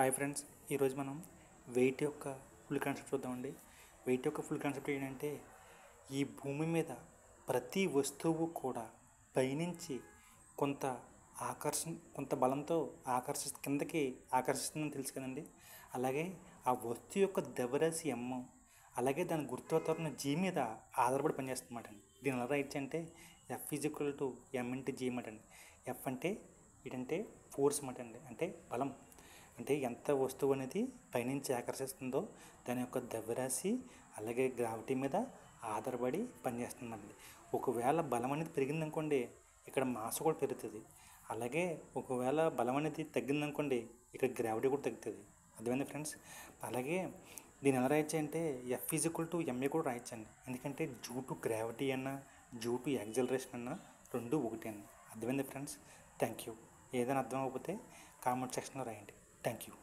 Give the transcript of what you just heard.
Hi friends, ఈరోజు మనం wait యొక్క ఫుల్ కాన్సెప్ట్ చూద్దామండి. వెయిట్ యొక్క ఫుల్ కాన్సెప్ట్ ఏంటంటే, ఈ భూమి మీద ప్రతి వస్తువు కూడా పైనుంచి కొంత కొంత బలంతో కిందకి ఆకర్షిస్తుందని తెలుసు కదండి. అలాగే ఆ వస్తువు యొక్క ద్రవ్యరాశి ఎమ్, అలాగే దాని గురుత్వాకర్షణ జీ మీద ఆధారపడి పనిచేస్తుందన్నమాట అండి. దీని ఎలా రాయొచ్చు అంటే F=m/g అన్నమాట అండి. ఎఫ్ అంటే ఏంటంటే ఫోర్స్ అన్నమాట అండి, అంటే బలం. అంటే ఎంత వస్తువు అనేది పైనుంచి ఆకర్షిస్తుందో దాని యొక్క ద్రవ్యరాశి అలాగే గ్రావిటీ మీద ఆధారపడి పనిచేస్తుందండి. ఒకవేళ బలం అనేది పెరిగిందనుకోండి, ఇక్కడ మాస్ కూడా పెరుగుతుంది. అలాగే ఒకవేళ బలం అనేది తగ్గిందనుకోండి, ఇక్కడ గ్రావిటీ కూడా తగ్గుతుంది. అర్థమైంది ఫ్రెండ్స్. అలాగే దీన్ని ఎలా రాయొచ్చు అంటే F=ma కూడా రాయొచ్చండి. ఎందుకంటే డ్యూ టు గ్రావిటీ అన్నా డ్యూ టు యాక్సిలరేషన్ అన్నా రెండు ఒకటి అండి. అర్థమైంది ఫ్రెండ్స్. Thank you. ఏదైనా అర్థం అవ్వకపోతే కామెంట్ సెక్షన్లో రాయండి. Thank you.